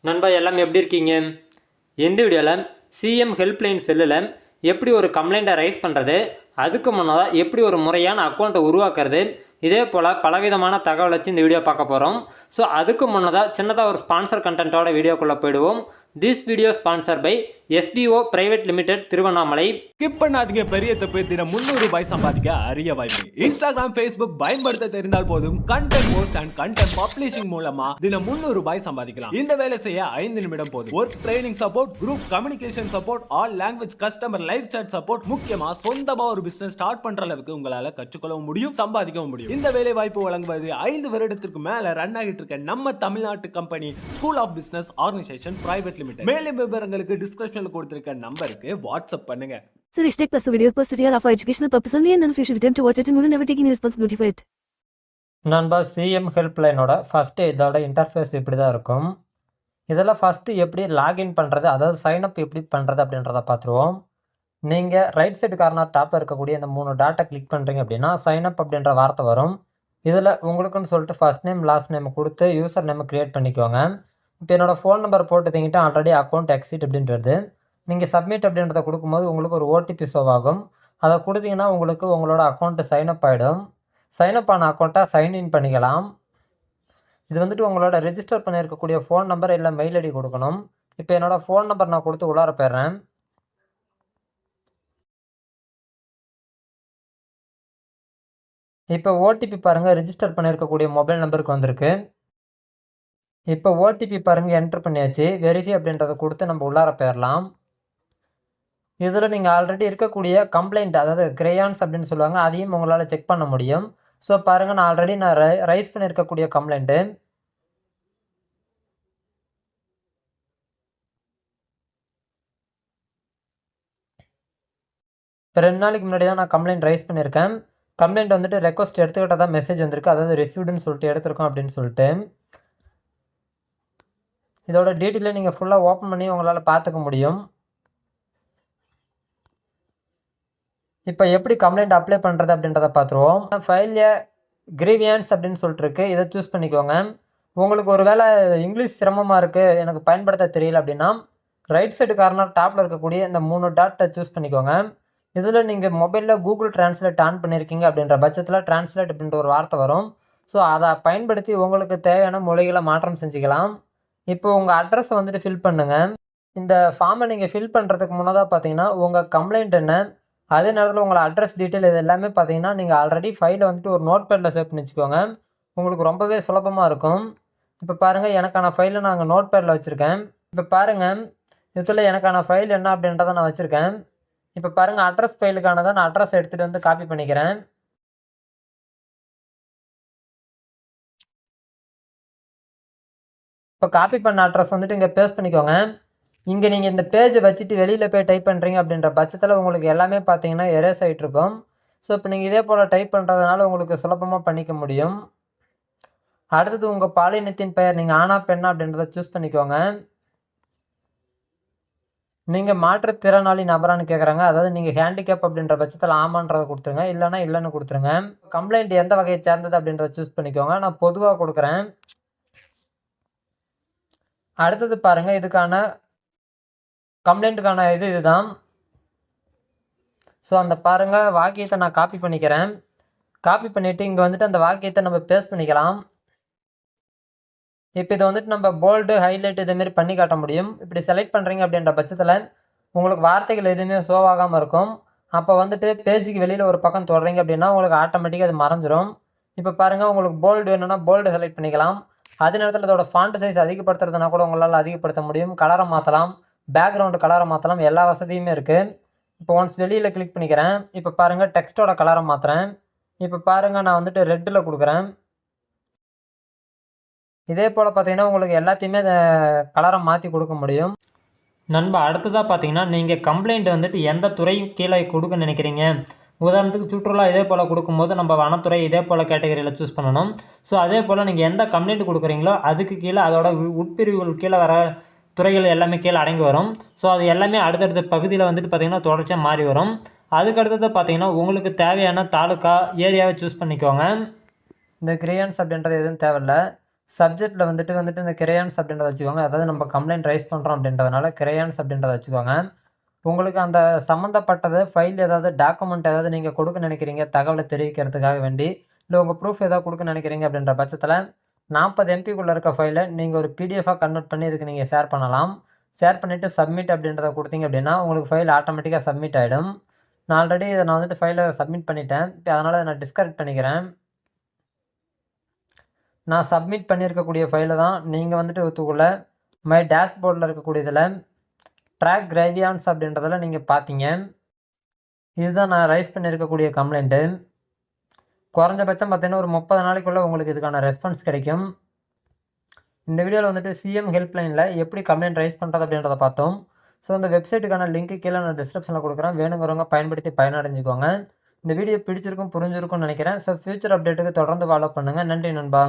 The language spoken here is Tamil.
நண்பா எல்லாம் எப்படி இருக்கீங்க? இந்த வீடியோவில் சிஎம் ஹெல்ப்லைன் செல்லில் எப்படி ஒரு கம்ப்ளைண்ட்டை ரைஸ் பண்ணுறது, அதுக்கு முன்னதாக எப்படி ஒரு முறையான அக்கௌண்ட்டை உருவாக்குறது, இதே போல் பலவிதமான தகவல் வச்சு இந்த வீடியோ பார்க்க போகிறோம். ஸோ அதுக்கு முன்னதாக சின்னதாக ஒரு ஸ்பான்சர் கண்டென்ட்டோட வீடியோக்குள்ளே போயிடுவோம். This video sponsor by SPO private limited Tiruvannamalai. Skip பண்ணாதீங்க, பெரிய தப்பு. தினம் 300 ரூபாய் சம்பாதிக்க அரிய வாய்ப்பு. இன்ஸ்டாகிராம், ஃபேஸ்புக் பயன்படுத்த தெரிந்தால் போதும் content post and content publishing மூலமா தினம் 300 ரூபாய் சம்பாதிக்கலாம். இந்த வேலை செய்ய 5 நிமிடம் போதும். Work training support, group communication support, all language customer live chat support, முக்கியமா சொந்தமா ஒரு பிசினஸ் ஸ்டார்ட் பண்ற அளவுக்கு உங்களால கற்றுக்கொள்ளவும் முடியும், சம்பாதிக்கவும் முடியும். இந்த வேலை வாய்ப்பு வழங்குவது 5 வருடத்திற்கு மேல ரன் ஆகிட்டு இருக்க நம்ம தமிழ்நாட்டு company school of business organisation private limited. மேலும் விவரங்களுக்கு டிஸ்கிரிப்ஷன்ல கொடுத்திருக்க நம்பருக்கு வாட்ஸ்அப் பண்ணுங்க. Sir, Ishtek plus the videos posted here are for educational purpose only and none of you should attempt to watch it and will never take any responsibility for it. நண்பா, சிஎம் ஹெல்ப்லைனோட ஃபஸ்ட்டு இதோட இன்டர்ஃபேஸ் இப்படி தான் இருக்கும். இதில் ஃபஸ்ட்டு எப்படி லாகின் பண்ணுறது, அதாவது சைனப் எப்படி பண்ணுறது அப்படின்றத பார்த்துருவோம். நீங்கள் ரைட் சைடு கார்னர் டாப்பில் இருக்கக்கூடிய இந்த 3 டாட்டை கிளிக் பண்ணுறீங்க அப்படின்னா சைனப் அப்படின்ற வார்த்தை வரும். இதில் உங்களுக்குன்னு சொல்லிட்டு ஃபஸ்ட் நேம் லாஸ்ட் நேம் கொடுத்து யூசர் நேம் க்ரியேட் பண்ணிக்கோங்க. இப்போ என்னோடய ஃபோன் நம்பர் போட்டு தங்கிட்டு ஆல்ரெடி அக்கௌண்ட் எக்ஸிட் அப்படின்றது நீங்கள் சப்மிட் அப்படின்றத கொடுக்கும்போது உங்களுக்கு ஒரு ஓடிபி ஷோ ஆகும். அதை கொடுத்தீங்கன்னா உங்களுக்கு உங்களோட அக்கௌண்ட்டு சைனப் ஆகிடும். சைனப் ஆன அக்கௌண்ட்டை சைன்இன் பண்ணிக்கலாம். இது வந்துட்டு உங்களோட ரெஜிஸ்டர் பண்ணியிருக்கக்கூடிய ஃபோன் நம்பர் இல்லை மெயில் ஐடி கொடுக்கணும். இப்போ என்னோடய ஃபோன் நம்பர் நான் கொடுத்து உள்ளார போயிடுறேன். இப்போ ஓடிபி பாருங்கள், ரெஜிஸ்டர் பண்ணியிருக்கக்கூடிய மொபைல் நம்பருக்கு வந்திருக்கு. இப்போ ஓடிபி பாருங்கள், என்ட்ரு பண்ணியாச்சு. வெரிஃபை அப்படின்றத கொடுத்து நம்ம உள்ளார போயிடலாம். இதில் நீங்கள் ஆல்ரெடி இருக்கக்கூடிய கம்ப்ளைண்ட், அதாவது கிரேயான்ஸ் அப்படின்னு சொல்லுவாங்க, அதையும் உங்களால் செக் பண்ண முடியும். ஸோ பாருங்கள், நான் ஆல்ரெடி ரைஸ் பண்ணியிருக்கக்கூடிய கம்ப்ளைண்ட்டு. இப்போ 2 நாளைக்கு முன்னாடி தான் நான் கம்ப்ளைண்ட் ரைஸ் பண்ணியிருக்கேன். கம்ப்ளைண்ட் வந்துட்டு ரெக்வஸ்ட் எடுத்துக்கிட்டால் தான் மெசேஜ் வந்திருக்கு, அதாவது ரிசீவ்டுன்னு சொல்லிட்டு எடுத்துருக்கோம் அப்படின்னு சொல்லிட்டு. இதோட டீட்டெயிலை நீங்கள் ஃபுல்லாக ஓப்பன் பண்ணி உங்களால் பார்த்துக்க முடியும். இப்போ எப்படி கம்ப்ளைண்ட் அப்ளை பண்ணுறது அப்படின்றத பார்த்துருவோம். ஃபைல் கிரீவியன்ஸ் அப்படின்னு சொல்லிட்டு இருக்கு, இதை சூஸ் பண்ணிக்கோங்க. உங்களுக்கு ஒரு வேளை இங்கிலீஷ் சிரமமாக இருக்குது, எனக்கு பயன்படுத்த தெரியல அப்படின்னா ரைட் சைடு கார்னர் டாப்பில் இருக்கக்கூடிய இந்த 3 டாட்டை சூஸ் பண்ணிக்கோங்க. இதில் நீங்கள் மொபைலில் கூகுள் டிரான்ஸ்லேட் ஆன் பண்ணியிருக்கீங்க அப்படின்ற பட்சத்தில் டிரான்ஸ்லேட் அப்படின்ற ஒரு வார்த்தை வரும். ஸோ அதை பயன்படுத்தி உங்களுக்கு தேவையான மொழிகளை மாற்றம் செஞ்சுக்கலாம். இப்போ உங்கள் அட்ரஸை வந்துட்டு ஃபில் பண்ணுங்கள். இந்த ஃபார்மை நீங்கள் ஃபில் பண்ணுறதுக்கு முன்னதாக பார்த்தீங்கன்னா உங்கள் கம்ப்ளைண்ட் என்ன, அதே நேரத்தில் உங்களை அட்ரஸ் டீட்டெயில் இது எல்லாமே பார்த்தீங்கன்னா நீங்கள் ஆல்ரெடி ஃபைலை வந்துட்டு ஒரு நோட் பேடில் சேவ் பண்ணி வச்சுக்கோங்க. உங்களுக்கு ரொம்பவே சுலபமாக இருக்கும். இப்போ பாருங்கள், எனக்கான ஃபைலை நான் அங்கே நோட் பேடில் வச்சுருக்கேன். இப்போ பாருங்கள், இதில் எனக்கான ஃபைல் என்ன அப்படின்றத நான் வச்சுருக்கேன். இப்போ பாருங்கள், அட்ரஸ் ஃபைலுக்கானதை நான் அட்ரஸ் எடுத்துகிட்டு வந்து காப்பி பண்ணிக்கிறேன். இப்போ காப்பி பண்ண அட்ரஸ் வந்துட்டு இங்கே பேஸ்ட் பண்ணிக்கோங்க. இங்கே நீங்கள் இந்த பேஜை வச்சுட்டு வெளியில் போய் டைப் பண்ணுறீங்க அப்படின்ற பட்சத்தில் உங்களுக்கு எல்லாமே பார்த்தீங்கன்னா எரேஸ் ஆகிட்டு இருக்கும். ஸோ இப்போ நீங்கள் இதே போல் டைப் பண்ணுறதுனால உங்களுக்கு சுலபமாக பண்ணிக்க முடியும். அடுத்தது உங்கள் பாலினத்தின் பெயர் நீங்கள் ஆனா பெண்ணா அப்படின்றத சூஸ் பண்ணிக்கோங்க. நீங்கள் மாற்றுத்திறனாளி நபரான்னு கேட்குறாங்க, அதாவது நீங்கள் ஹேண்டிகேப் அப்படின்ற பட்சத்தில் ஆமான்றதை கொடுத்துருங்க, இல்லைனா இல்லைன்னு கொடுத்துருங்க. கம்ப்ளைண்ட் எந்த வகையை சேர்ந்தது அப்படின்றத சூஸ் பண்ணிக்கோங்க. நான் பொதுவாக கொடுக்குறேன். அடுத்தது பாருங்கள், இதுக்கான கம்ப்ளைண்ட்டுக்கான இதுதான். ஸோ அந்த பாருங்கள், வாக்கியத்தை நான் காப்பி பண்ணிக்கிறேன். காப்பி பண்ணிவிட்டு இங்கே வந்துட்டு அந்த வாக்கியத்தை நம்ம பேஸ்ட் பண்ணிக்கலாம். இப்போ இதை வந்துட்டு நம்ம போல்டு ஹைலைட் இதுமாரி பண்ணி காட்ட முடியும். இப்படி செலக்ட் பண்ணுறீங்க அப்படின்ற பட்சத்தில் உங்களுக்கு வார்த்தைகள் எதுவுமே ஷோ ஆகாமல் இருக்கும். அப்போ வந்துட்டு பேஜுக்கு வெளியில் ஒரு பக்கம் தொடறீங்க அப்படின்னா உங்களுக்கு ஆட்டோமேட்டிக்காக அது மறைஞ்சிரும். இப்போ பாருங்கள், உங்களுக்கு போல்டு வேணும்னா போல்டு செலக்ட் பண்ணிக்கலாம். அதே நேரத்தில் அதோட ஃபாண்ட் சைஸ் அதிகப்படுத்துறதுனா கூட உங்களால் அதிகப்படுத்த முடியும். கலரை மாற்றலாம், பேக்ரவுண்டு கலரை மாற்றலாம், எல்லா வசதியுமே இருக்குது. இப்போ ஒன்ஸ் வெளியில் கிளிக் பண்ணிக்கிறேன். இப்போ பாருங்கள், டெக்ஸ்ட்டோட கலரை மாற்றுறேன். இப்போ பாருங்கள், நான் வந்துட்டு ரெட்டில் கொடுக்குறேன். இதே போல் பார்த்தீங்கன்னா உங்களுக்கு எல்லாத்தையுமே கலரை மாற்றி கொடுக்க முடியும். நண்பா, அடுத்ததாக பார்த்தீங்கன்னா நீங்கள் கம்ப்ளைண்ட் வந்துட்டு எந்த துறை கீழே கொடுக்க நினைக்கிறீங்க. உதாரணத்துக்கு சுற்றுலா இதே போல் கொடுக்கும்போது நம்ம வனத்துறை இதே போல் கேட்டகரியில் சூஸ் பண்ணணும். ஸோ அதே போல் நீங்கள் எந்த கம்ப்ளைண்ட் கொடுக்குறீங்களோ அதுக்கு கீழே அதோட உட்பிரிவுகள் கீழே வர துறைகள் எல்லாமே கீழே அடங்கி வரும். ஸோ அது எல்லாமே அடுத்தடுத்த பகுதியில் வந்துட்டு பார்த்திங்கன்னா தொடர்ச்சியாக மாறி வரும். அதுக்கு அடுத்தது பார்த்திங்கன்னா உங்களுக்கு தேவையான தாலுக்கா ஏரியாவை சூஸ் பண்ணிக்கோங்க. இந்த கிரியன்ஸ் அப்படின்றது எதுவும் தேவையில்லை. சப்ஜெக்ட்டில் வந்துட்டு இந்த கிரையான்ஸ் அப்படின்றத வச்சுக்கோங்க. அதாவது நம்ம கம்ப்ளைண்ட் ரைஸ் பண்ணுறோம் அப்படின்றதுனால கிரையான்ஸ் அப்படின்றத வச்சுக்கோங்க. உங்களுக்கு அந்த சம்மந்தப்பட்டது ஃபைல் ஏதாவது டாக்குமெண்ட் ஏதாவது நீங்கள் கொடுக்க நினைக்கிறீங்க தகவலை தெரிவிக்கிறதுக்காக வேண்டி, இல்லை உங்கள் ப்ரூஃப் ஏதாவது கொடுக்க நினைக்கிறீங்க அப்படின்ற பட்சத்தில் 40 MBக்குள்ளே இருக்க ஃபைலை நீங்கள் ஒரு பிடிஎஃபாக கன்வெர்ட் பண்ணி இதுக்கு நீங்கள் ஷேர் பண்ணலாம். ஷேர் பண்ணிவிட்டு சப்மிட் அப்படின்றத கொடுத்தீங்க அப்படின்னா உங்களுக்கு ஃபைல் ஆட்டோமேட்டிக்காக சப்மிட் ஆகிடும். நான் ஆல்ரெடி இதை வந்துட்டு ஃபைலை சப்மிட் பண்ணிட்டேன். இப்போ அதனால் நான் டிஸ்கனெக்ட் பண்ணிக்கிறேன். நான் சப்மிட் பண்ணியிருக்கக்கூடிய ஃபைலை தான் நீங்கள் வந்துட்டு இதுக்குள்ள மை டேஷ்போர்டில் இருக்கக்கூடியதில் ட்ராக் கிரைவியான்ஸ் அப்படின்றதில் நீங்கள் பார்த்தீங்க. இதுதான் நான் ரைஸ் பண்ணியிருக்கக்கூடிய கம்ப்ளைண்ட்டு. குறைஞ்சபட்சம் பார்த்தீங்கன்னா ஒரு 30 நாளைக்குள்ளே உங்களுக்கு இதுக்கான ரெஸ்பான்ஸ் கிடைக்கும். இந்த வீடியோவில் வந்துட்டு சிஎம் ஹெல்ப்லைனில் எப்படி கம்ப்ளைண்ட் ரைஸ் பண்ணுறது அப்படின்றத பார்த்தோம். ஸோ இந்த வெப்சைட்டுக்கான லிங்க்கு கீழே நான் டிஸ்கிரிப்ஷனில் கொடுக்குறேன். வேணுங்கிறவங்க பயன்படுத்தி பயனடைஞ்சுக்கோங்க. இந்த வீடியோ பிடிச்சிருக்கும் புரிஞ்சிருக்கும்னு நினைக்கிறேன். ஸோ ஃபியூச்சர் அப்டேட்டுக்கு தொடர்ந்து ஃபாலோ பண்ணுங்கள். நன்றி நண்பா.